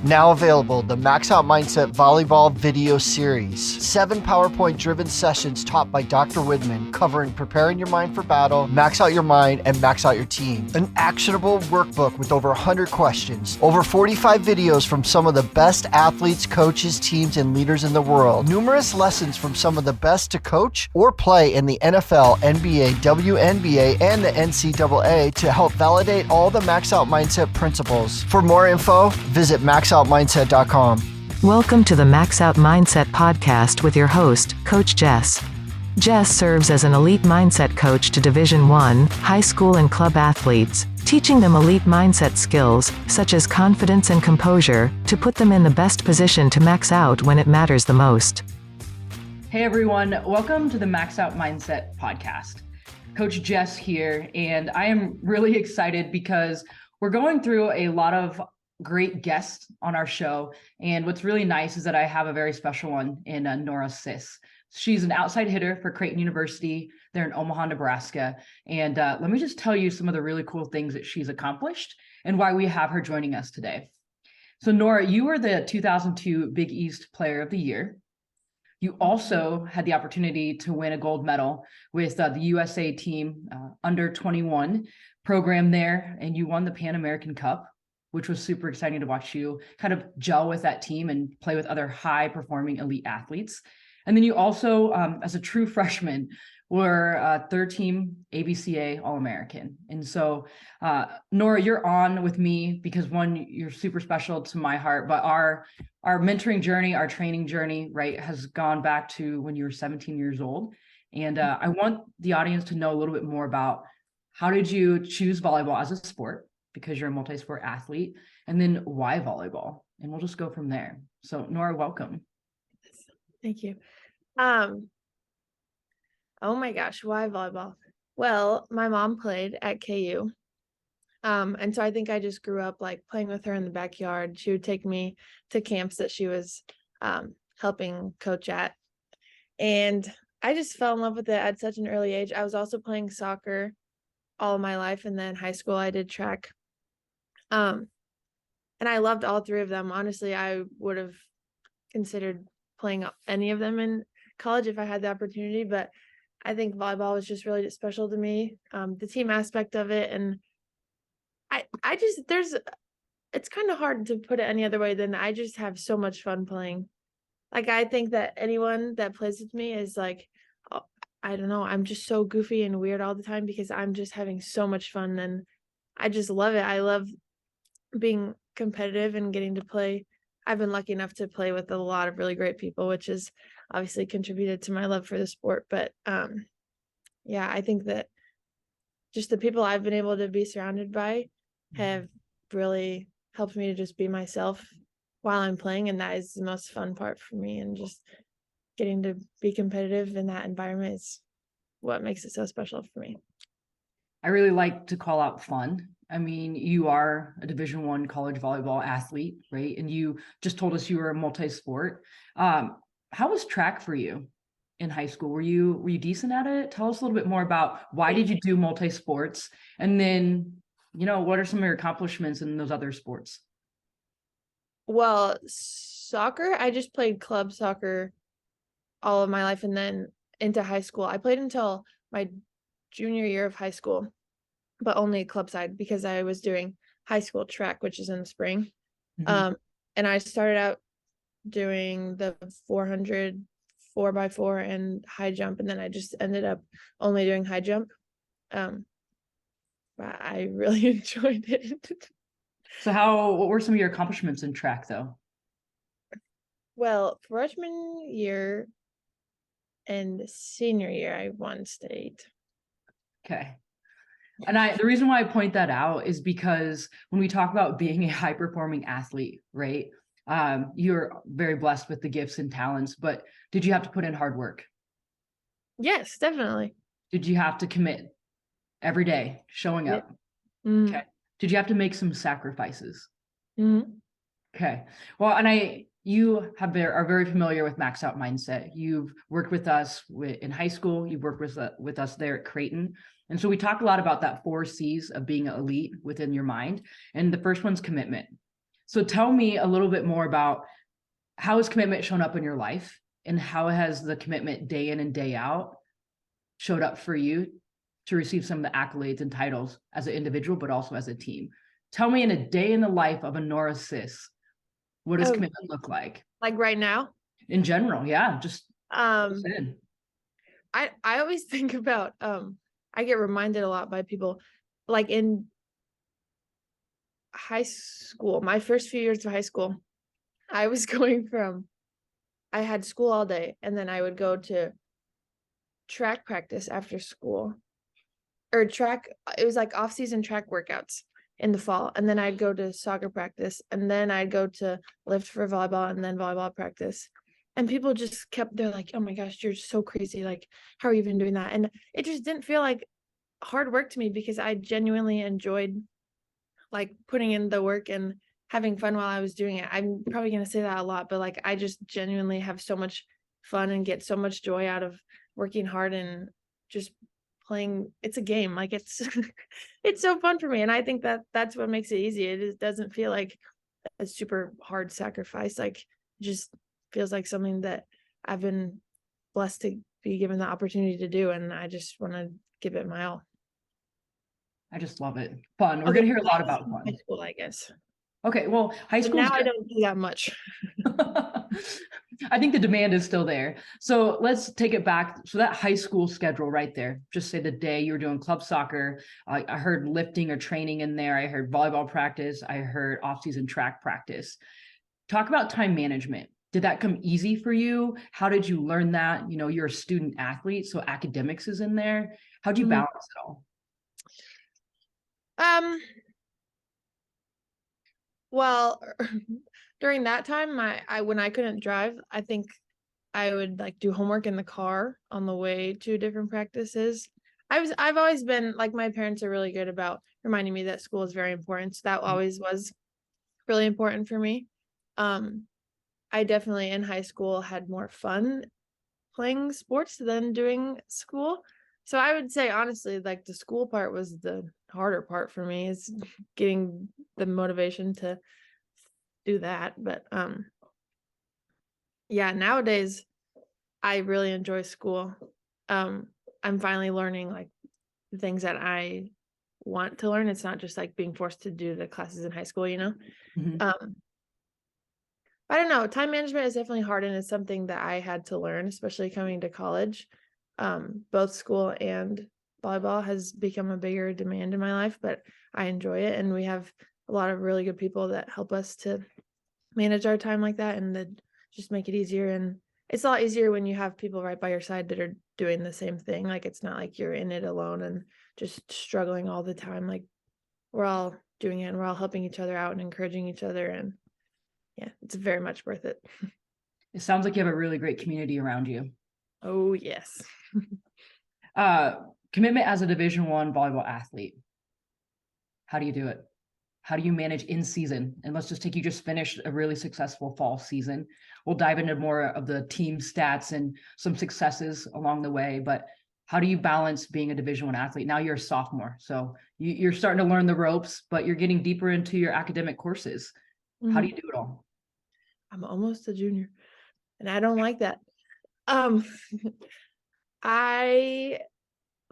Now available, the Max Out Mindset Volleyball video series. 7 PowerPoint-driven sessions taught by Dr. Widman covering preparing your mind for battle, max out your mind, and max out your team. An actionable workbook with over 100 questions. Over 45 videos from some of the best athletes, coaches, teams, and leaders in the world. Numerous lessons from some of the best to coach or play in the NFL, NBA, WNBA, and the NCAA to help validate all the Max Out Mindset principles. For more info, visit maxoutmindset.com. Welcome to the Max Out Mindset podcast with your host, Coach Jess. Jess serves as an elite mindset coach to Division I, high school and club athletes, teaching them elite mindset skills, such as confidence and composure, to put them in the best position to max out when it matters the most. Hey everyone, welcome to the Max Out Mindset podcast. Coach Jess here, and I am really excited because we're going through a lot of great guests on our show. And what's really nice is that I have a very special one in Norah Sis. She's an outside hitter for Creighton University. They're in Omaha, Nebraska. And let me just tell you some of the really cool things that she's accomplished and why we have her joining us today. So Norah, you were the 2002 Big East Player of the Year. You also had the opportunity to win a gold medal with the USA team under 21 program there, and you won the Pan American Cup, which was super exciting to watch you kind of gel with that team and play with other high-performing elite athletes. And then you also, as a true freshman, were third team AVCA All-American. And so, Norah, you're on with me because one, you're super special to my heart, but our mentoring journey, our training journey, right, has gone back to when you were 17 years old. And I want the audience to know a little bit more about how did you choose volleyball as a sport, because you're a multi-sport athlete, and then why volleyball? And we'll just go from there. So Norah, welcome. Thank you. Oh my gosh, why volleyball? Well, my mom played at KU. And so I think I just grew up like playing with her in the backyard. She would take me to camps that she was helping coach at. And I just fell in love with it at such an early age. I was also playing soccer all of my life. And then high school, I did track. And I loved all three of them. Honestly, I would have considered playing any of them in college if I had the opportunity, but I think volleyball was just really special to me. The team aspect of it. And it's kind of hard to put it any other way than I just have so much fun playing. Like, I think that anyone that plays with me is like, I don't know, I'm just so goofy and weird all the time because I'm just having so much fun and I just love it. I love being competitive and getting to play. I've been lucky enough to play with a lot of really great people, which has obviously contributed to my love for the sport. But yeah, I think that just the people I've been able to be surrounded by have really helped me to just be myself while I'm playing. And that is the most fun part for me. And just getting to be competitive in that environment is what makes it so special for me. I really like to call out fun. I mean, you are a Division I college volleyball athlete, right? And you just told us you were a multi-sport. How was track for you in high school? Were you decent at it? Tell us a little bit more about why did you do multi-sports? And then, what are some of your accomplishments in those other sports? Well, soccer, I just played club soccer all of my life. And then into high school, I played until my junior year of high school, but only club side because I was doing high school track, which is in the spring. Mm-hmm. And I started out doing the 400, 4x4 and high jump. And then I just ended up only doing high jump. But I really enjoyed it. So what were some of your accomplishments in track though? Well, freshman year and senior year, I won state. Okay. And the reason why I point that out is because when we talk about being a high performing athlete, right? You're very blessed with the gifts and talents, but did you have to put in hard work? Yes, definitely. Did you have to commit every day showing up? Mm-hmm. Okay. Did you have to make some sacrifices? Mm-hmm. Okay. Well, and you are very familiar with Max Out Mindset. You've worked with us in high school. You've worked with us there at Creighton. And so we talk a lot about that 4 C's of being elite within your mind. And the first one's commitment. So tell me a little bit more about how has commitment shown up in your life, and how has the commitment day in and day out showed up for you to receive some of the accolades and titles as an individual, but also as a team. Tell me, in a day in the life of a Norah Sis, what does commitment look like? Like right now? In general, yeah, just I always think about, I get reminded a lot by people, like in high school, my first few years of high school, I was I had school all day, and then I would go to track practice after school, or it was like off-season track workouts in the fall, and then I'd go to soccer practice, and then I'd go to lift for volleyball, and then volleyball practice. And people just they're like, oh my gosh, you're so crazy, like, how are you even doing that? And it just didn't feel like hard work to me, because I genuinely enjoyed like putting in the work and having fun while I was doing it. I'm probably going to say that a lot, but like, I just genuinely have so much fun and get so much joy out of working hard and just playing. It's a game. Like, it's it's so fun for me, and I think that that's what makes it easy. It doesn't feel like a super hard sacrifice. Like, it just feels like something that I've been blessed to be given the opportunity to do, and I just want to give it my all. I just love it. Fun. We're going to hear a lot about fun. High school, I guess. Okay, well, high school. Now I don't do that much. I think the demand is still there. So let's take it back. So that high school schedule right there, just say the day you were doing club soccer, I heard lifting or training in there. I heard volleyball practice. I heard off-season track practice. Talk about time management. Did that come easy for you? How did you learn that? You know, you're a student athlete, so academics is in there. How'd you balance it all? Well, during that time, when I couldn't drive, I think I would like do homework in the car on the way to different practices. I've always been like, my parents are really good about reminding me that school is very important. So that always was really important for me. I definitely in high school had more fun playing sports than doing school. So I would say, honestly, like, the school part was the harder part for me, is getting the motivation to do that. But yeah, nowadays I really enjoy school. I'm finally learning like the things that I want to learn. It's not just like being forced to do the classes in high school, you know? I don't know. Time management is definitely hard, and it's something that I had to learn, especially coming to college. Both school and volleyball has become a bigger demand in my life, but I enjoy it, and we have a lot of really good people that help us to manage our time like that, and that just make it easier. And it's a lot easier when you have people right by your side that are doing the same thing. Like, it's not like you're in it alone and just struggling all the time. Like, we're all doing it, and we're all helping each other out and encouraging each other, and yeah, it's very much worth it. It sounds like you have a really great community around you. Oh, yes. Commitment as a Division I volleyball athlete. How do you do it? How do you manage in season? And let's just take, you just finished a really successful fall season. We'll dive into more of the team stats and some successes along the way, but how do you balance being a Division I athlete? Now you're a sophomore, so you're starting to learn the ropes, but you're getting deeper into your academic courses. How do you do it all? I'm almost a junior, and I don't like that.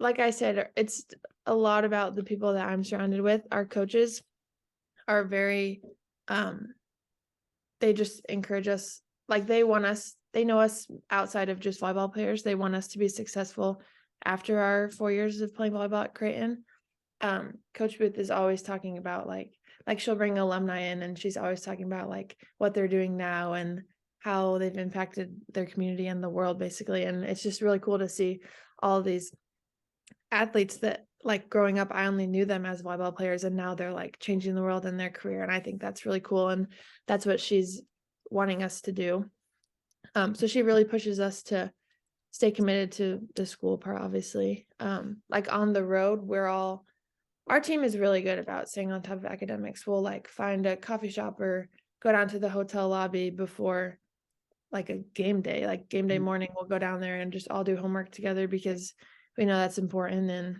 Like I said, it's a lot about the people that I'm surrounded with. Our coaches are very, they just encourage us. Like, they know us outside of just volleyball players. They want us to be successful after our 4 years of playing volleyball at Creighton. Coach Booth is always talking about like she'll bring alumni in, and she's always talking about like what they're doing now and how they've impacted their community and the world, basically. And it's just really cool to see all of these athletes that, like, growing up, I only knew them as volleyball players, and now they're like changing the world in their career. And I think that's really cool. And that's what she's wanting us to do. So she really pushes us to stay committed to the school part, obviously. Like, on the road, our team is really good about staying on top of academics. We'll like find a coffee shop or go down to the hotel lobby before like a game day, like game day morning. We'll go down there and just all do homework together, because we know that's important. And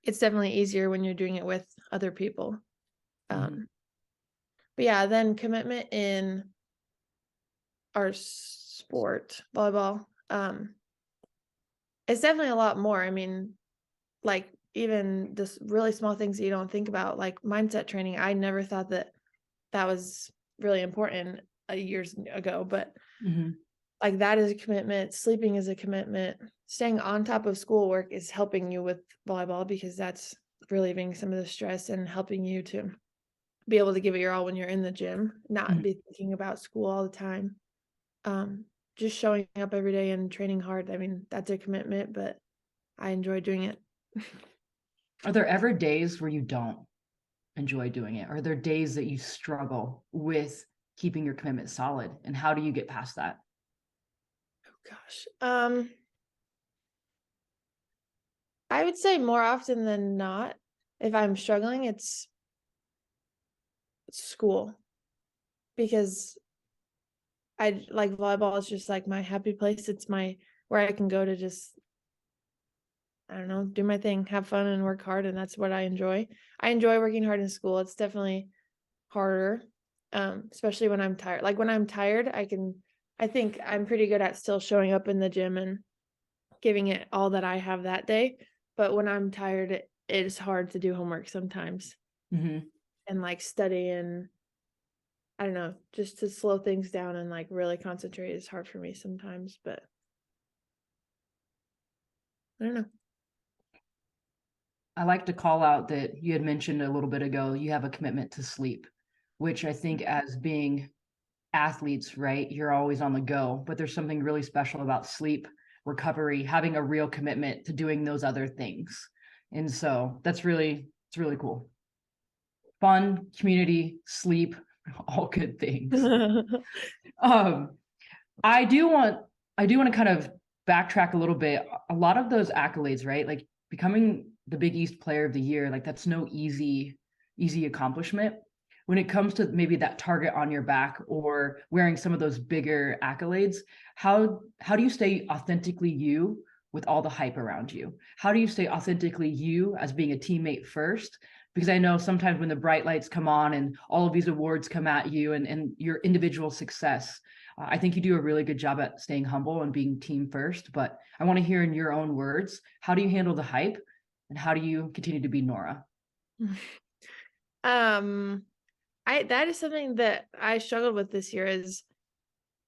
it's definitely easier when you're doing it with other people. But yeah, then commitment in our sport, volleyball, it's definitely a lot more. I mean, like even just really small things that you don't think about, like mindset training. I never thought that was really important years ago, but like that is a commitment. Sleeping is a commitment. Staying on top of schoolwork is helping you with volleyball because that's relieving some of the stress and helping you to be able to give it your all when you're in the gym, not be thinking about school all the time. Just showing up every day and training hard. I mean, that's a commitment, but I enjoy doing it. Are there ever days where you don't enjoy doing it? Are there days that you struggle with keeping your commitment solid? And how do you get past that? Oh gosh. I would say more often than not, if I'm struggling, it's school, because I like volleyball is just like my happy place. It's where I can go to just, I don't know, do my thing, have fun and work hard. And that's what I enjoy. I enjoy working hard in school. It's definitely harder, especially when I'm tired. Like when I'm tired, I think I'm pretty good at still showing up in the gym and giving it all that I have that day. But when I'm tired, it is hard to do homework sometimes and like study, and I don't know, just to slow things down and like really concentrate is hard for me sometimes, but I don't know. I like to call out that you had mentioned a little bit ago, you have a commitment to sleep, which I think as being athletes, right, you're always on the go, but there's something really special about sleep, recovery, having a real commitment to doing those other things. And so it's really cool. Fun, community, sleep, all good things. I do want to kind of backtrack a little bit. A lot of those accolades, right? Like becoming the Big East Player of the Year, like that's no easy accomplishment. When it comes to maybe that target on your back or wearing some of those bigger accolades, how do you stay authentically you with all the hype around you? How do you stay authentically you as being a teammate first? Because I know sometimes when the bright lights come on and all of these awards come at you and your individual success, I think you do a really good job at staying humble and being team first. But I want to hear in your own words, how do you handle the hype and how do you continue to be Norah? That is something that I struggled with this year, is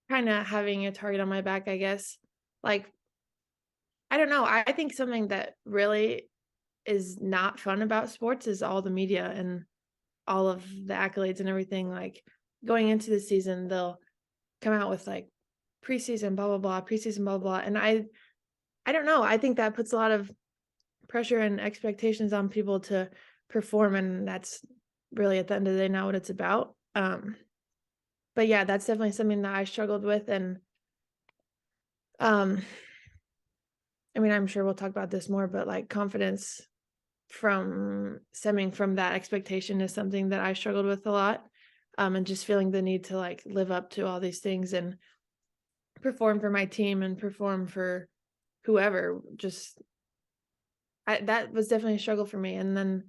kind of having a target on my back, I guess. Like, I don't know. I think something that really is not fun about sports is all the media and all of the accolades and everything. Like going into the season, they'll come out with like preseason, blah, blah, blah, preseason, blah, blah. And I don't know. I think that puts a lot of pressure and expectations on people to perform. And that's really at the end of the day not what it's about. But yeah, that's definitely something that I struggled with. And I mean, I'm sure we'll talk about this more, but like confidence stemming from that expectation is something that I struggled with a lot. And just feeling the need to like live up to all these things and perform for my team and perform for whoever. That was definitely a struggle for me. And then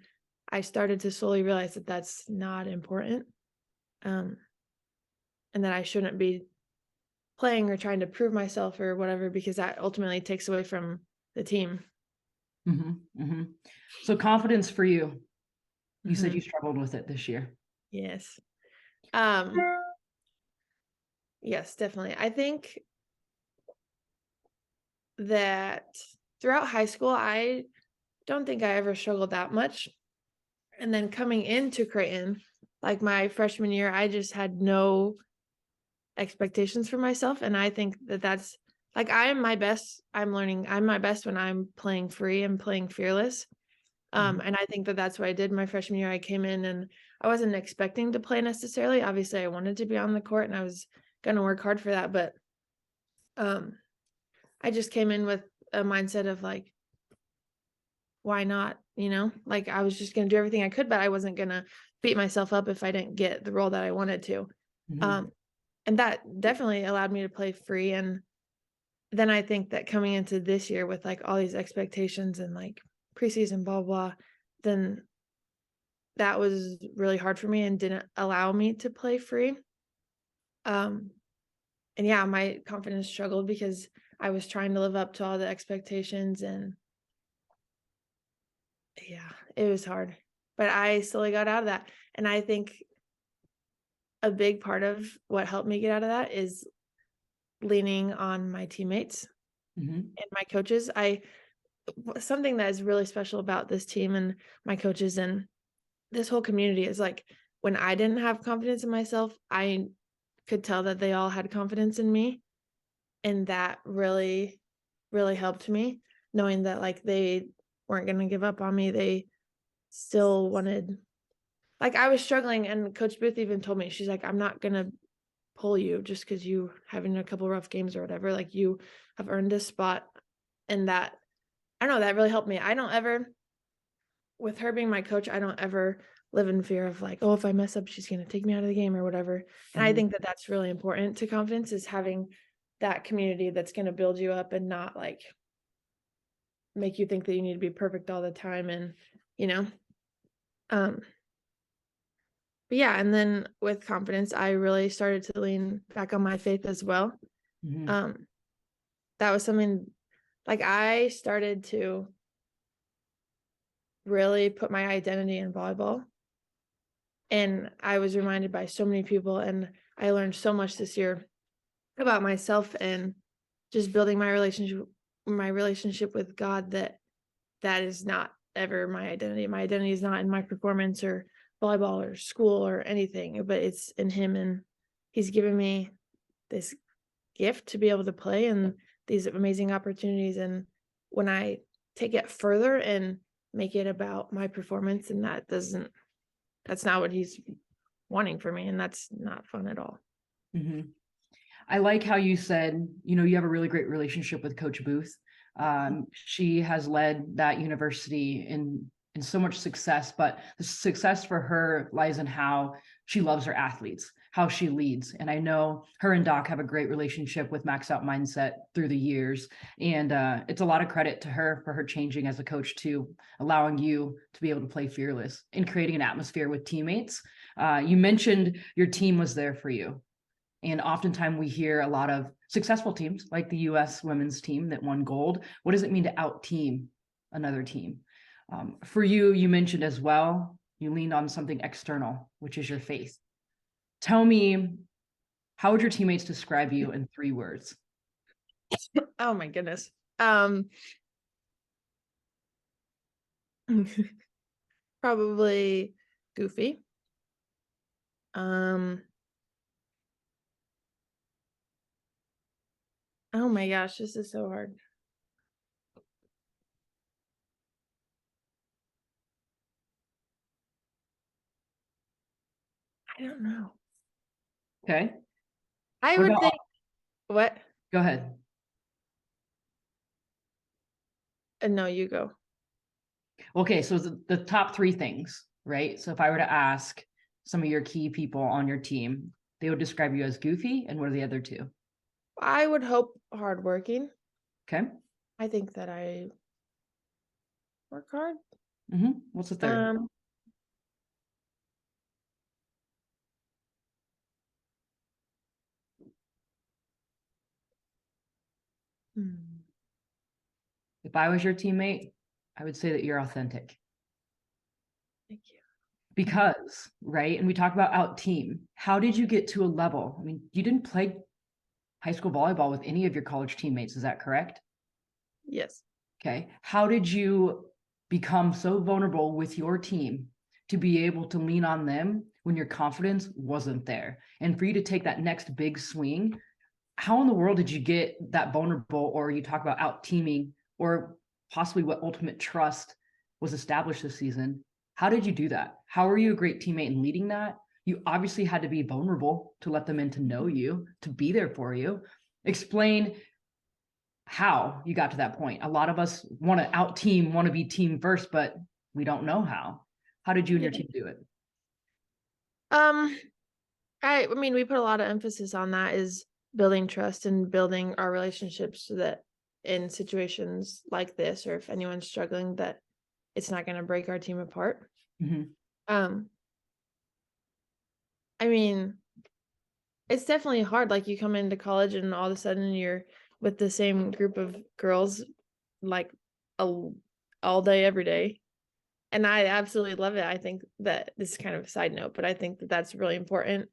I started to slowly realize that that's not important. And that I shouldn't be playing or trying to prove myself or whatever, because that ultimately takes away from the team. So confidence for you, you said you struggled with it this year. Yes. Yes, definitely. I think that throughout high school, I don't think I ever struggled that much. And then coming into Creighton, like my freshman year, I just had no expectations for myself. And I think that that's like, I'm my best when I'm playing free and playing fearless. And I think that that's what I did my freshman year. I came in and I wasn't expecting to play necessarily. Obviously I wanted to be on the court and I was going to work hard for that. But I just came in with a mindset of like, why not? Like I was just going to do everything I could, but I wasn't going to beat myself up if I didn't get the role that I wanted to. And that definitely allowed me to play free. And then I think that coming into this year with like all these expectations and like preseason, blah, blah, then that was really hard for me and didn't allow me to play free. And yeah, my confidence struggled because I was trying to live up to all the expectations, and yeah, it was hard, but I slowly got out of that. And I think a big part of what helped me get out of that is leaning on my teammates and my coaches. Something that is really special about this team and my coaches and this whole community is like, when I didn't have confidence in myself, I could tell that they all had confidence in me. And that really, really helped me, knowing that like they weren't going to give up on me. They still wanted, like, I was struggling, and Coach Booth even told me, she's like, I'm not going to pull you just because you having a couple rough games or whatever. Like, you have earned this spot. And that, I don't know, that really helped me. I don't ever, with her being my coach, I don't ever live in fear of like, oh, if I mess up, she's going to take me out of the game or whatever. And I think that that's really important to confidence, is having that community that's going to build you up and not like make you think that you need to be perfect all the time. And, but yeah, and then with confidence, I really started to lean back on my faith as well. That was something, like, I started to really put my identity in volleyball. And I was reminded by so many people, and I learned so much this year about myself and just building my relationship with God, that is not ever my identity. My identity is not in my performance or volleyball or school or anything, but it's in Him. And He's given me this gift to be able to play and these amazing opportunities. And when I take it further and make it about my performance, and that's not what He's wanting for me. And that's not fun at all. I like how you said, you have a really great relationship with Coach Booth. She has led that university in so much success, but the success for her lies in how she loves her athletes, how she leads. And I know her and Doc have a great relationship with Max Out Mindset through the years. And it's a lot of credit to her for her changing as a coach too, allowing you to be able to play fearless and creating an atmosphere with teammates. You mentioned your team was there for you. And oftentimes we hear a lot of successful teams like the U.S. women's team that won gold. What does it mean to out-team another team? For you, you mentioned as well, you leaned on something external, which is your faith. Tell me, how would your teammates describe you in 3 words? Oh my goodness. Probably goofy. Oh my gosh, this is so hard. I don't know. Okay. I would think, what? Go ahead. No, you go. Okay, so the top 3 things, right? So if I were to ask some of your key people on your team, they would describe you as goofy, and what are the other 2? I would hope hardworking. Okay. I think that I work hard. What's the 3rd? If I was your teammate, I would say that you're authentic. Thank you. Because, right, and we talk about out team. How did you get to a level? I mean, you didn't play high school volleyball with any of your college teammates, is that correct? Yes. Okay. How did you become so vulnerable with your team to be able to lean on them when your confidence wasn't there? And for you to take that next big swing, how in the world did you get that vulnerable? Or you talk about out teaming, or possibly what ultimate trust was established this season. How did you do that? How were you a great teammate in leading that? You obviously had to be vulnerable to let them in, to know you, to be there for you. Explain how you got to that point. A lot of us want to out team, want to be team first, but we don't know how. How did you and your team do it? I mean, we put a lot of emphasis on that, is building trust and building our relationships so that in situations like this, or if anyone's struggling, that it's not going to break our team apart. I mean, it's definitely hard. Like you come into college and all of a sudden you're with the same group of girls like all day, every day. And I absolutely love it. I think that this is kind of a side note, but I think that that's really important.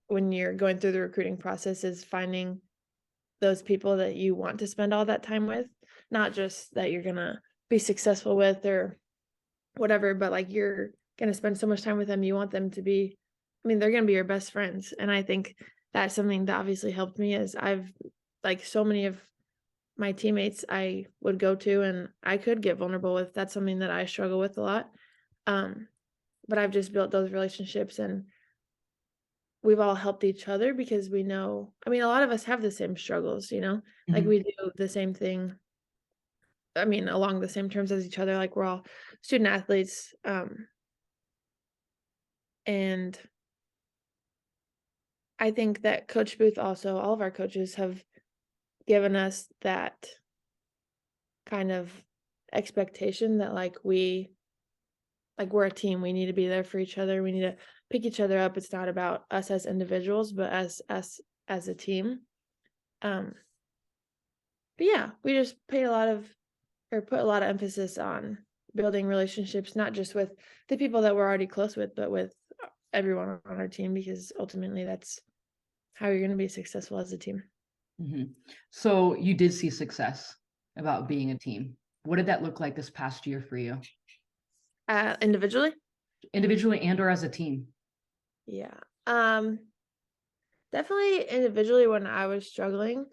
When you're going through the recruiting process, is finding those people that you want to spend all that time with, not just that you're gonna be successful with or whatever, but like you're gonna spend so much time with them, you want them to be, I mean, they're gonna be your best friends. And I think that's something that obviously helped me, is I've like so many of my teammates I would go to and I could get vulnerable with. That's something that I struggle with a lot. But I've just built those relationships and we've all helped each other because we know, I mean, a lot of us have the same struggles, like we do the same thing. I mean, along the same terms as each other, like we're all student athletes. And I think that Coach Booth also, all of our coaches have given us that kind of expectation that we're a team. We need to be there for each other. We need to pick each other up. It's not about us as individuals, but as us as a team. But yeah, we just put a lot of emphasis on building relationships, not just with the people that we're already close with, but with everyone on our team, because ultimately that's how you're going to be successful as a team. So you did see success about being a team. What did that look like this past year for you? Individually and or as a team? Yeah. Definitely individually when I was struggling.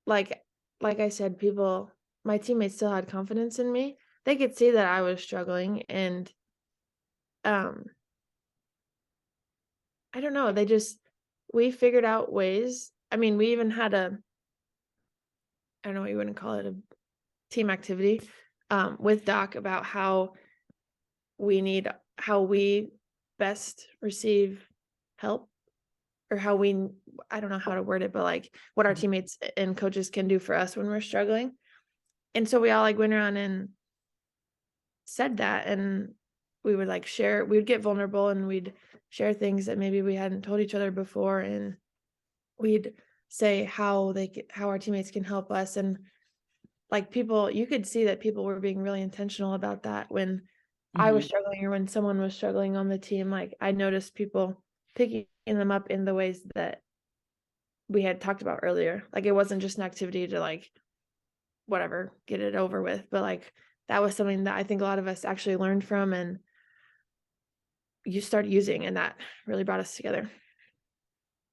Like I said, my teammates still had confidence in me. They could see that I was struggling, and I don't know, we figured out ways. I mean, we even had I don't know what you wouldn't call it, a team activity with Doc about how we best receive help, or I don't know how to word it, but what our teammates and coaches can do for us when we're struggling. And so we all went around and said that, and we would we'd get vulnerable and we'd share things that maybe we hadn't told each other before, and we'd say how our teammates can help us. And you could see that people were being really intentional about that when I was struggling, or when someone was struggling on the team. I noticed people picking them up in the ways that we had talked about earlier. It wasn't just an activity to whatever, get it over with, but that was something that I think a lot of us actually learned from and you started using, and that really brought us together.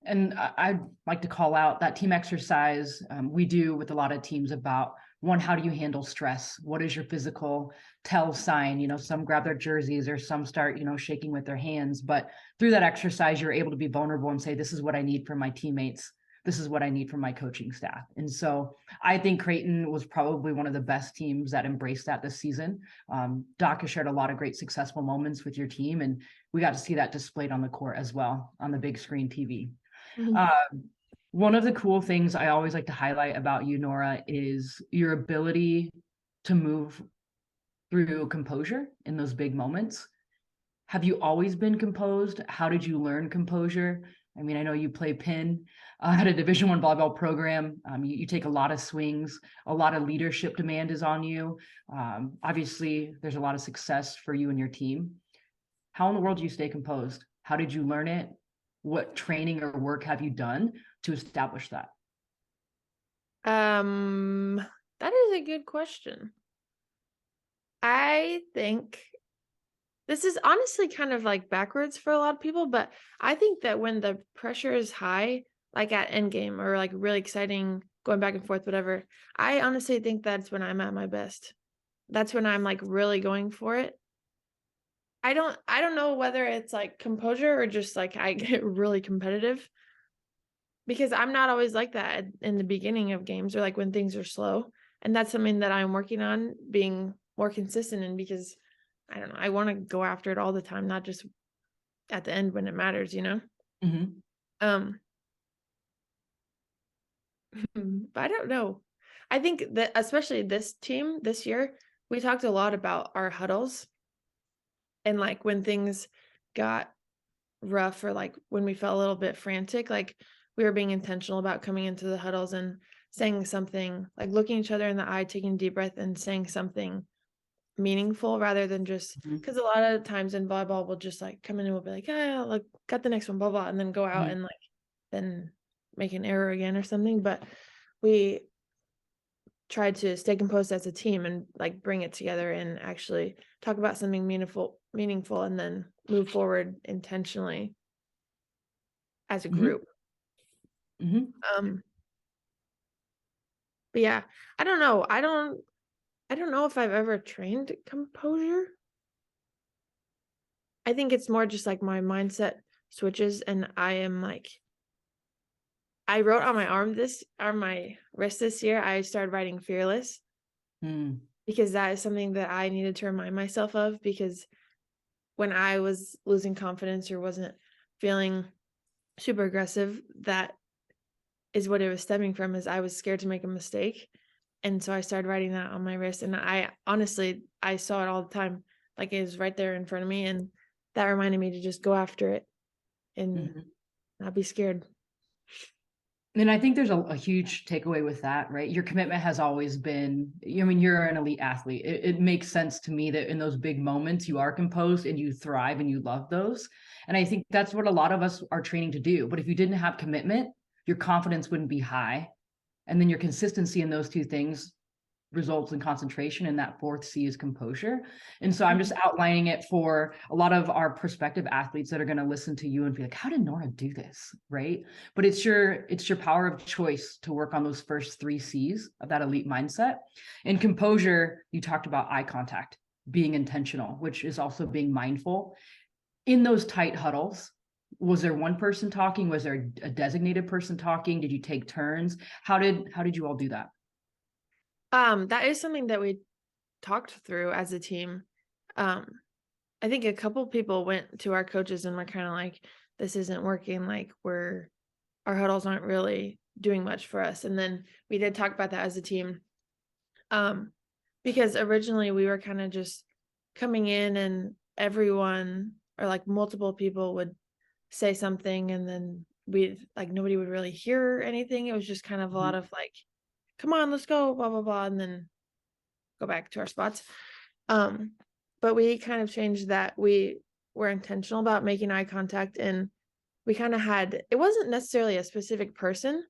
And I'd like to call out that team exercise we do with a lot of teams about, one, how do you handle stress? What is your physical tell sign? Some grab their jerseys or some start, shaking with their hands. But through that exercise, you're able to be vulnerable and say, this is what I need from my teammates. This is what I need from my coaching staff. And so I think Creighton was probably one of the best teams that embraced that this season. Doc has shared a lot of great successful moments with your team, and we got to see that displayed on the court as well on the big screen TV. One of the cool things I always like to highlight about you, Norah, is your ability to move through composure in those big moments. Have you always been composed? How did you learn composure? I mean, I know you play pin at a Division I volleyball program. You take a lot of swings, a lot of leadership demand is on you. Obviously, there's a lot of success for you and your team. How in the world do you stay composed? How did you learn it? What training or work have you done to establish that? That is a good question. I think this is honestly kind of backwards for a lot of people, but I think that when the pressure is high, at endgame or really exciting, going back and forth, whatever, I honestly think that's when I'm at my best. That's when I'm really going for it. I don't know whether it's composure or just I get really competitive, because I'm not always like that in the beginning of games or when things are slow. And that's something that I'm working on being more consistent in, because I don't know, I want to go after it all the time, not just at the end when it matters, But I don't know. I think that especially this team this year, we talked a lot about our huddles. And like when things got rough or like when we felt a little bit frantic, like we were being intentional about coming into the huddles and saying something, like looking each other in the eye, taking a deep breath and saying something meaningful rather than just because a lot of times in volleyball we'll just like come in and we'll be like, yeah, like got the next one, blah blah, and then go out and like then make an error again or something. But we tried to stay composed as a team and like bring it together and actually talk about something meaningful and then move forward intentionally as a group. But yeah, I don't know. I don't know if I've ever trained composure. I think it's more just like my mindset switches and I am like, I wrote on my wrist this year, I started writing fearless because that is something that I needed to remind myself of, because when I was losing confidence or wasn't feeling super aggressive, that is what it was stemming from, is I was scared to make a mistake. And so I started writing that on my wrist, and I honestly saw it all the time. Like it was right there in front of me, and that reminded me to just go after it and not be scared. And I think there's a huge takeaway with that, right? Your commitment has always been, I mean, you're an elite athlete. It makes sense to me that in those big moments, you are composed and you thrive and you love those. And I think that's what a lot of us are training to do. But if you didn't have commitment, your confidence wouldn't be high. And then your consistency in those two things results in concentration, and that fourth C is composure. And so I'm just outlining it for a lot of our prospective athletes that are going to listen to you and be like, how did Norah do this? Right. But it's your power of choice to work on those first three C's of that elite mindset. And composure, you talked about eye contact, being intentional, which is also being mindful in those tight huddles. Was there one person talking? Was there a designated person talking? Did you take turns? How did you all do that? That is something that we talked through as a team. I think a couple people went to our coaches and were kind of like, this isn't working. Like our huddles aren't really doing much for us. And then we did talk about that as a team. Because originally we were kind of just coming in and everyone or like multiple people would say something and then nobody would really hear anything. It was just kind of a lot of like, come on, let's go, blah, blah, blah, and then go back to our spots. But we kind of changed that. We were intentional about making eye contact, and we kind of it wasn't necessarily a specific person,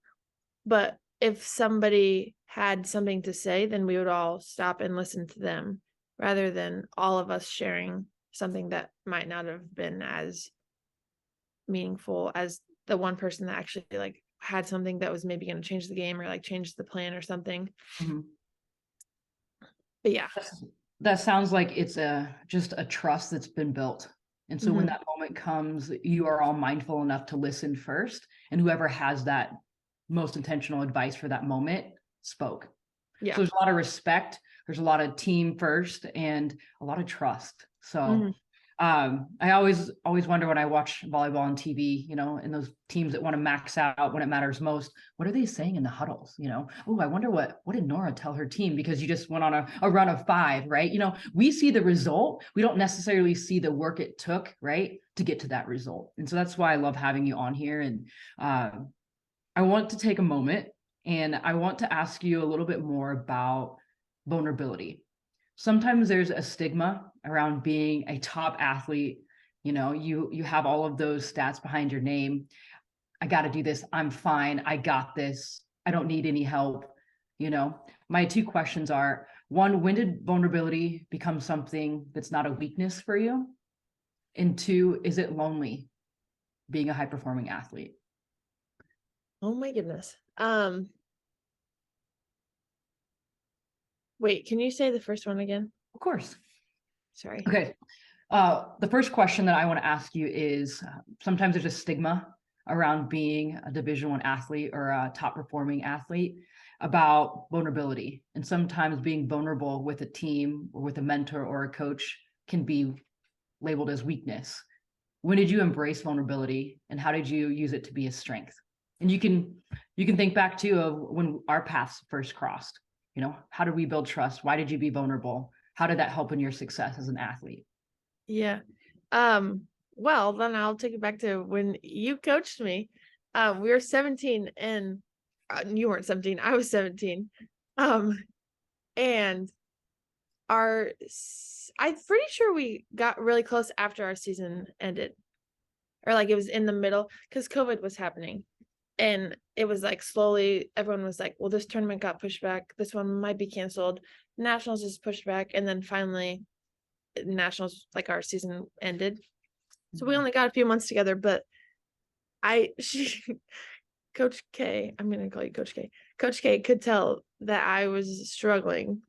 but if somebody had something to say, then we would all stop and listen to them rather than all of us sharing something that might not have been as meaningful as the one person that actually like had something that was maybe going to change the game or like change the plan or something. But yeah, that sounds like it's just a trust that's been built. And so when that moment comes, you are all mindful enough to listen first, and whoever has that most intentional advice for that moment spoke. So there's a lot of respect, there's a lot of team first, and a lot of trust. So I always wonder when I watch volleyball on TV, you know, and those teams that want to max out when it matters most, what are they saying in the huddles? You know, oh, I wonder what did Norah tell her team, because you just went on a run of 5, right? You know, we see the result. We don't necessarily see the work it took, right, to get to that result. And so that's why I love having you on here. And I want to take a moment and I want to ask you a little bit more about vulnerability. Sometimes there's a stigma around being a top athlete. You know, you have all of those stats behind your name. I got to do this. I'm fine. I got this. I don't need any help. You know, my 2 questions are, 1, when did vulnerability become something that's not a weakness for you? And 2, is it lonely being a high performing athlete? Oh my goodness. Wait, can you say the first one again? Of course. Sorry. Okay. The first question that I want to ask you is, sometimes there's a stigma around being a Division I athlete or a top performing athlete about vulnerability. And sometimes being vulnerable with a team or with a mentor or a coach can be labeled as weakness. When did you embrace vulnerability, and how did you use it to be a strength? And you can think back too of when our paths first crossed. You know, how did we build trust? Why did you be vulnerable? How did that help in your success as an athlete? Yeah. Well, then I'll take it back to when you coached me. We were 17 and you weren't 17. I was 17. And I'm pretty sure we got really close after our season ended, or like it was in the middle because COVID was happening. And it was like slowly everyone was like, well, this tournament got pushed back. This one might be canceled. Nationals is pushed back. And then finally nationals, like our season ended. So we only got a few months together, but Coach K, I'm going to call you Coach K. Coach K could tell that I was struggling,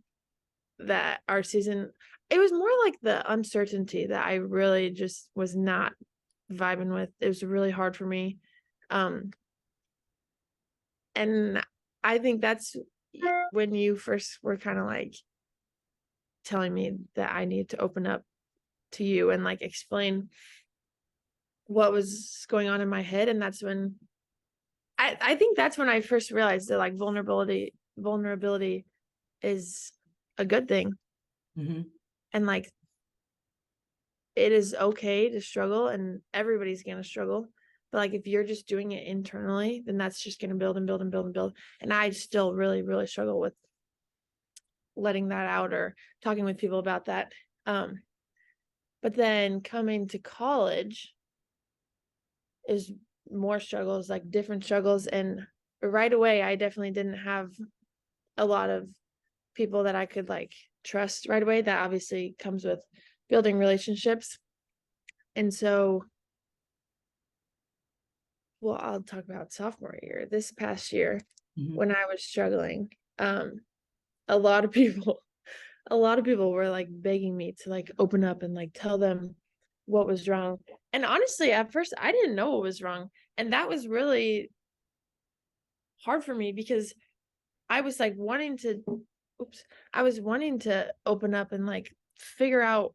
that our season, it was more like the uncertainty that I really just was not vibing with. It was really hard for me. And I think that's when you first were kind of like telling me that I need to open up to you and like explain what was going on in my head. And that's when I think that's when I first realized that like vulnerability is a good thing. Mm-hmm. And like it is okay to struggle, and everybody's gonna struggle. But like if you're just doing it internally, then that's just gonna build and build and build and build. And I still really, really struggle with letting that out or talking with people about that. But then coming to college is more struggles, like different struggles. And right away, I definitely didn't have a lot of people that I could like trust right away. That obviously comes with building relationships. And so, well, I'll talk about sophomore year. This past year, when I was struggling, a lot of people were like begging me to like open up and like tell them what was wrong. And honestly, at first I didn't know what was wrong. And that was really hard for me because I was like wanting to open up and like figure out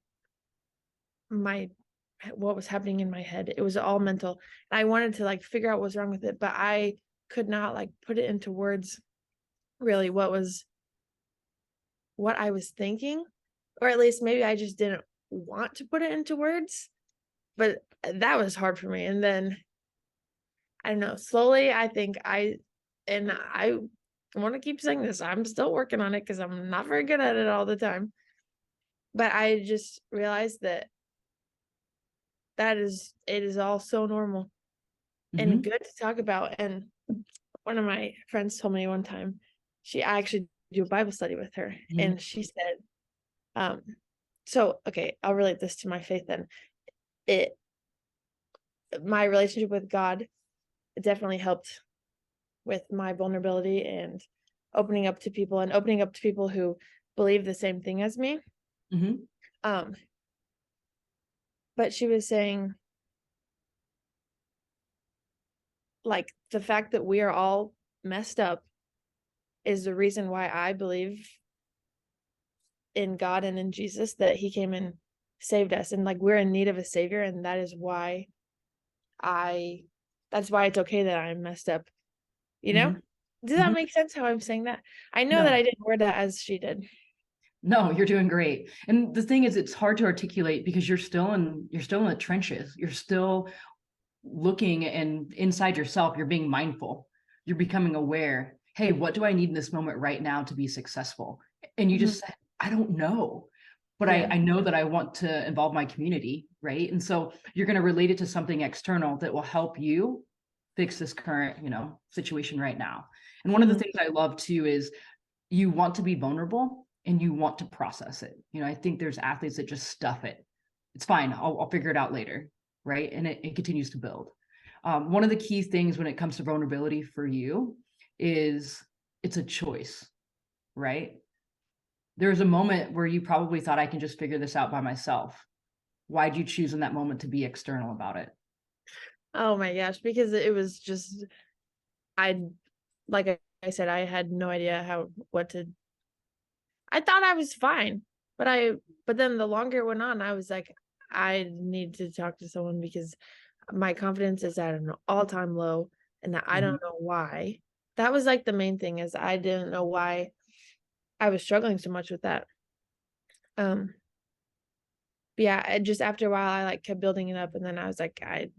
what was happening in my head. It was all mental. And I wanted to like figure out what's wrong with it, but I could not like put it into words really what I was thinking, or at least maybe I just didn't want to put it into words. But that was hard for me. And then I don't know, slowly I think I want to keep saying this. I'm still working on it because I'm not very good at it all the time. But I just realized that it is all so normal and good to talk about. And one of my friends told me one time, I actually do a Bible study with her, and she said, so okay, I'll relate this to my faith then. My relationship with God definitely helped with my vulnerability and opening up to people who believe the same thing as me. But she was saying, like, the fact that we are all messed up is the reason why I believe in God and in Jesus, that he came and saved us, and like we're in need of a savior, and that is why that's why it's okay that I'm messed up, you know? Does that make sense how I'm saying that? I know that I didn't word that as she did. No, you're doing great. And the thing is, it's hard to articulate because you're still in the trenches. You're still looking, and inside yourself, you're being mindful. You're becoming aware. Hey, what do I need in this moment right now to be successful? And you just said, I don't know, but I know that I want to involve my community, right? And so you're going to relate it to something external that will help you fix this current, situation right now. And one of the things I love too is you want to be vulnerable and you want to process it. I think there's athletes that just stuff it. It's fine. I'll figure it out later, right? And it continues to build. One of the key things when it comes to vulnerability for you is it's a choice, right? There's a moment where you probably thought, I can just figure this out by myself. Why'd you choose in that moment to be external about it? Oh my gosh, because it was just, like I said, I had no idea I thought I was fine, but then the longer it went on, I was like, I need to talk to someone because my confidence is at an all-time low, and that I don't know why. That was like the main thing, is I didn't know why I was struggling so much with that. yeah, just after a while, I like kept building it up, and then I was like, I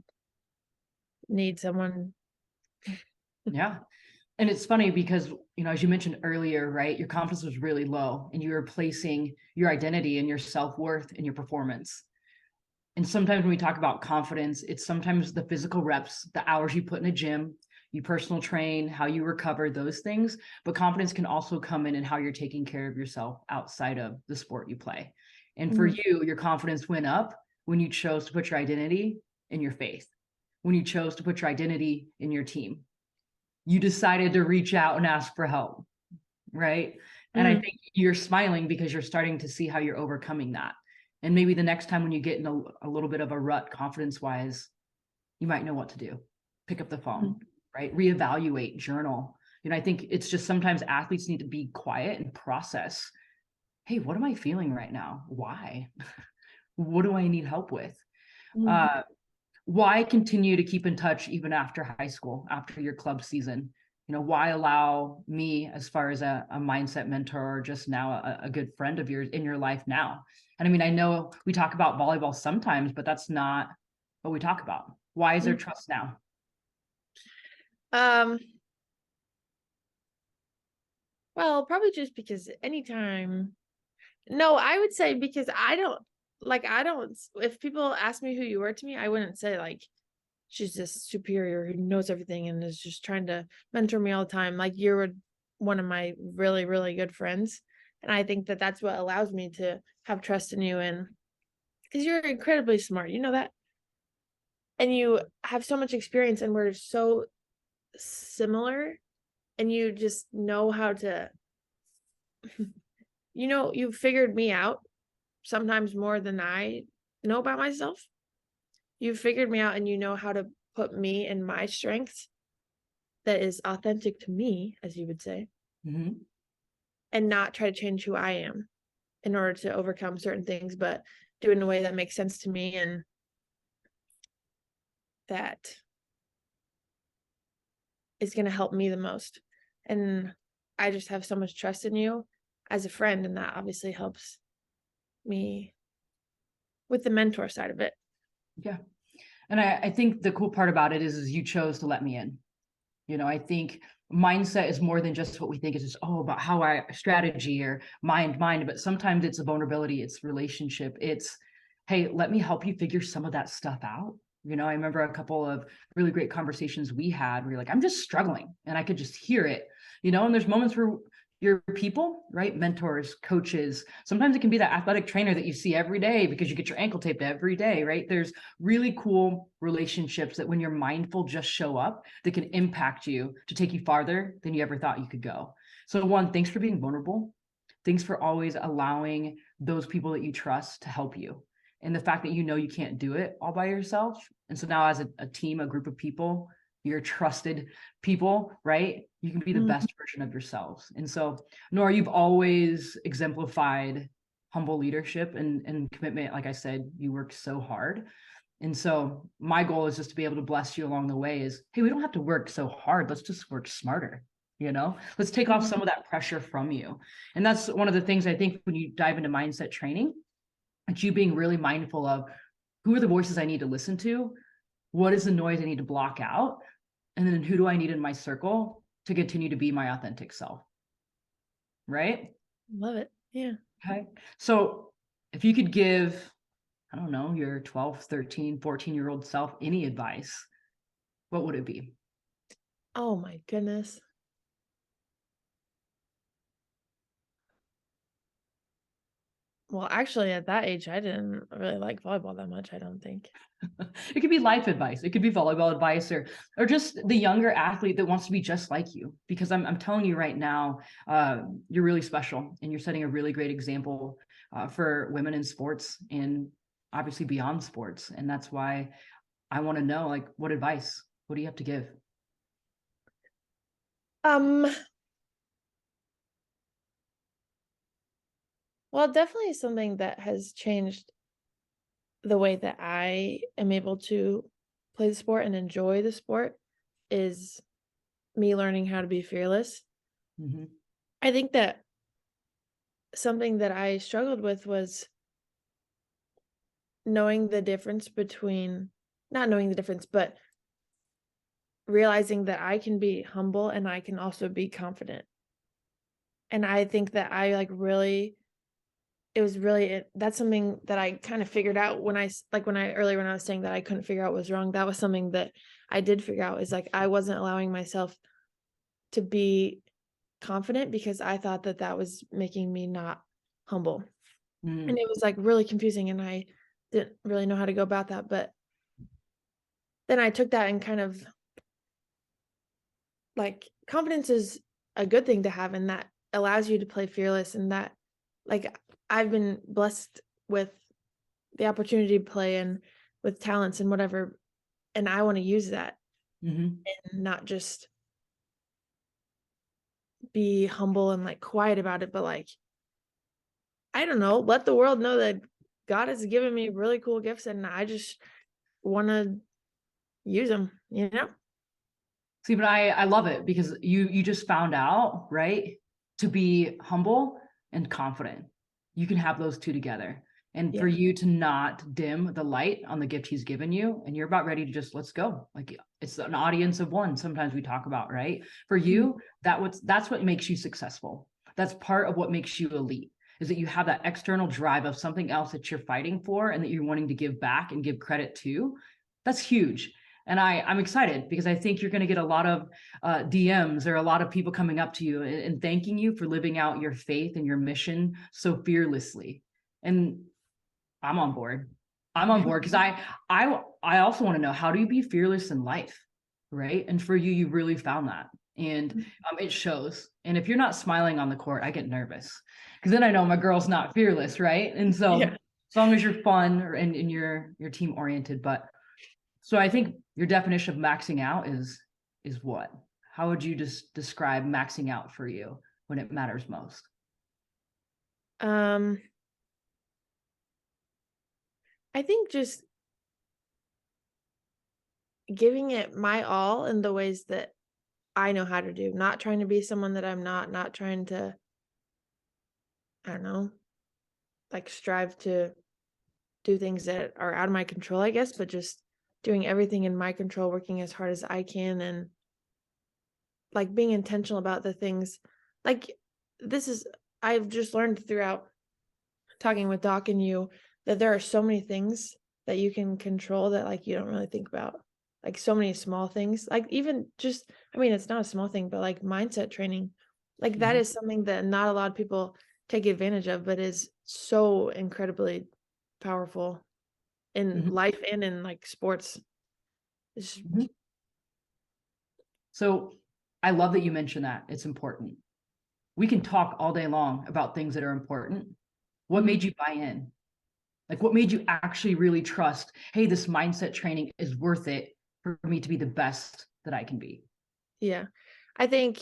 need someone. Yeah. And it's funny because, as you mentioned earlier, right, your confidence was really low and you were placing your identity and your self-worth in your performance. And sometimes when we talk about confidence, it's sometimes the physical reps, the hours you put in a gym, you personal train, how you recover, those things. But confidence can also come in how you're taking care of yourself outside of the sport you play. And for you, your confidence went up when you chose to put your identity in your faith, when you chose to put your identity in your team. You decided to reach out and ask for help, right? And I think you're smiling because you're starting to see how you're overcoming that. And maybe the next time when you get in a little bit of a rut confidence wise, you might know what to do. Pick up the phone, right? Reevaluate, journal. I think it's just sometimes athletes need to be quiet and process. Hey, what am I feeling right now? Why? What do I need help with? Why continue to keep in touch even after high school, after your club season? Why allow me as far as a mindset mentor or just now a good friend of yours in your life now? And I mean, I know we talk about volleyball sometimes, but that's not what we talk about. Why is there trust now? Well, probably just because no, I would say because if people ask me who you were to me, I wouldn't say like, she's this superior who knows everything and is just trying to mentor me all the time. Like, you're one of my really, really good friends. And I think that that's what allows me to have trust in you. And because you're incredibly smart, you know that. And you have so much experience and we're so similar. And you just know how to, you figured me out sometimes more than I know about myself. You figured me out and you know how to put me in my strengths that is authentic to me, as you would say, and not try to change who I am in order to overcome certain things, but do it in a way that makes sense to me and that is going to help me the most. And I just have so much trust in you as a friend, and that obviously helps me with the mentor side of it. Yeah. And I think the cool part about it is you chose to let me in. I think mindset is more than just what we think. It's just, about how I strategy or mind, but sometimes it's a vulnerability, it's relationship. It's, hey, let me help you figure some of that stuff out. I remember a couple of really great conversations we had where you're like, I'm just struggling, and I could just hear it, and there's moments where your people, right? Mentors, coaches, sometimes it can be that athletic trainer that you see every day because you get your ankle taped every day, right? There's really cool relationships that when you're mindful just show up that can impact you to take you farther than you ever thought you could go. So one, thanks for being vulnerable. Thanks for always allowing those people that you trust to help you. And the fact that you can't do it all by yourself. And so now as a team, a group of people, you're trusted people, right? You can be the best version of yourselves. And so, Norah, you've always exemplified humble leadership and commitment. Like I said, you work so hard. And so my goal is just to be able to bless you along the way is, hey, we don't have to work so hard. Let's just work smarter. Let's take off some of that pressure from you. And that's one of the things I think when you dive into mindset training, it's you being really mindful of who are the voices I need to listen to? What is the noise I need to block out? And then who do I need in my circle to continue to be my authentic self? Right? Love it. Yeah. Okay. So if you could give, I don't know, your 12, 13, 14-year-old self any advice, what would it be? Oh my goodness. Well, actually, at that age, I didn't really like volleyball that much, I don't think. It could be life advice. It could be volleyball advice or just the younger athlete that wants to be just like you. Because I'm telling you right now, you're really special and you're setting a really great example for women in sports and obviously beyond sports. And that's why I want to know, like, what advice? What do you have to give? Well, definitely something that has changed the way that I am able to play the sport and enjoy the sport is me learning how to be fearless. I think that something that I struggled with was knowing the difference between, not knowing the difference, but realizing that I can be humble and I can also be confident. And I think that I like really, that's something that I kind of figured out when earlier when I was saying that I couldn't figure out what was wrong. That was something that I did figure out, is like I wasn't allowing myself to be confident because I thought that that was making me not humble. And it was like really confusing, and I didn't really know how to go about that. But then I took that and kind of like, confidence is a good thing to have, and that allows you to play fearless, and that like I've been blessed with the opportunity to play and with talents and whatever, and I want to use that and not just be humble and like quiet about it, but like, I don't know, let the world know that God has given me really cool gifts and I just want to use them, you know? See, but I love it because you just found out, right? To be humble and confident. You can have those two together. And for Yeah. you to not dim the light on the gift he's given you, and you're about ready to just let's go. Like it's an audience of one. Sometimes we talk about, right? For you, that's what makes you successful. That's part of what makes you elite, is that you have that external drive of something else that you're fighting for and that you're wanting to give back and give credit to. That's huge. And I'm excited because I think you're going to get a lot of DMs or a lot of people coming up to you and thanking you for living out your faith and your mission so fearlessly. And I'm on board. I'm on board because I also want to know, how do you be fearless in life, right? And for you, you really found that, and it shows. And if you're not smiling on the court, I get nervous because then I know my girl's not fearless, right? And so Yeah. as long as you're fun and you're team oriented, but so I think your definition of maxing out is what? How would you just describe maxing out for you when it matters most? I think just giving it my all in the ways that I know how to do, not trying to be someone that I'm not trying to, I don't know, like strive to do things that are out of my control, I guess, but just doing everything in my control, working as hard as I can, and like being intentional about the things. Like I've just learned throughout talking with Doc and you that there are so many things that you can control that like you don't really think about. Like so many small things, like even just, I mean, it's not a small thing, but like mindset training, like that is something that not a lot of people take advantage of, but is so incredibly powerful in life and in like sports. So I love that you mentioned that. It's important. We can talk all day long about things that are important. What made you buy in? Like what made you actually really trust, hey, this mindset training is worth it for me to be the best that I can be? Yeah. I think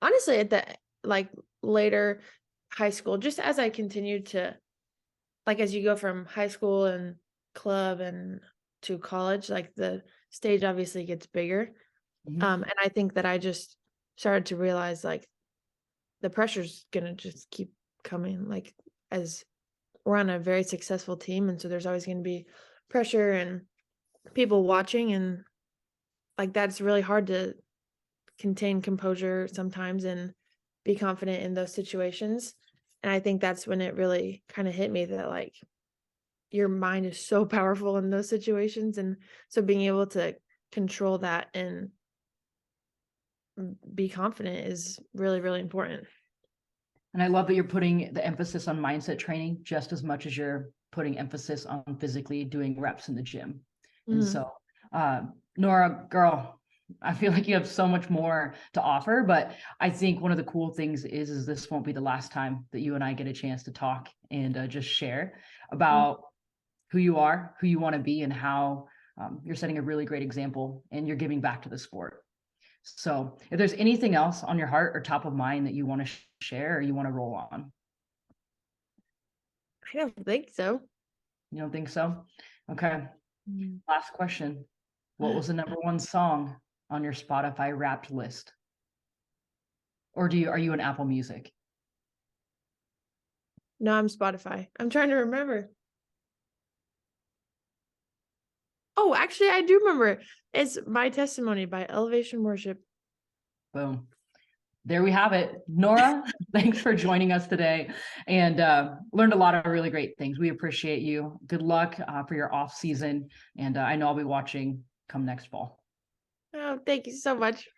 honestly at the like later high school, just as I continued to, like as you go from high school and club and to college, like the stage obviously gets bigger. And I think that I just started to realize like the pressure's gonna just keep coming, like as we're on a very successful team, and so there's always gonna be pressure and people watching, and like that's really hard to contain composure sometimes and be confident in those situations. And I think that's when it really kind of hit me that like your mind is so powerful in those situations, and so being able to control that and be confident is really, really important. And I love that you're putting the emphasis on mindset training just as much as you're putting emphasis on physically doing reps in the gym. And so, Norah, girl, I feel like you have so much more to offer, but I think one of the cool things is this won't be the last time that you and I get a chance to talk and just share about who you are, who you want to be, and how you're setting a really great example and you're giving back to the sport. So if there's anything else on your heart or top of mind that you want to share or you want to roll on. I don't think so. You don't think so? Okay. Last question. What was the number one song on your Spotify Wrapped list? Or are you an Apple Music? No, I'm Spotify. I'm trying to remember. Oh, actually, I do remember. It's My Testimony by Elevation Worship. Boom. There we have it. Norah, thanks for joining us today, and learned a lot of really great things. We appreciate you. Good luck for your off season. And I know I'll be watching come next fall. Oh, thank you so much.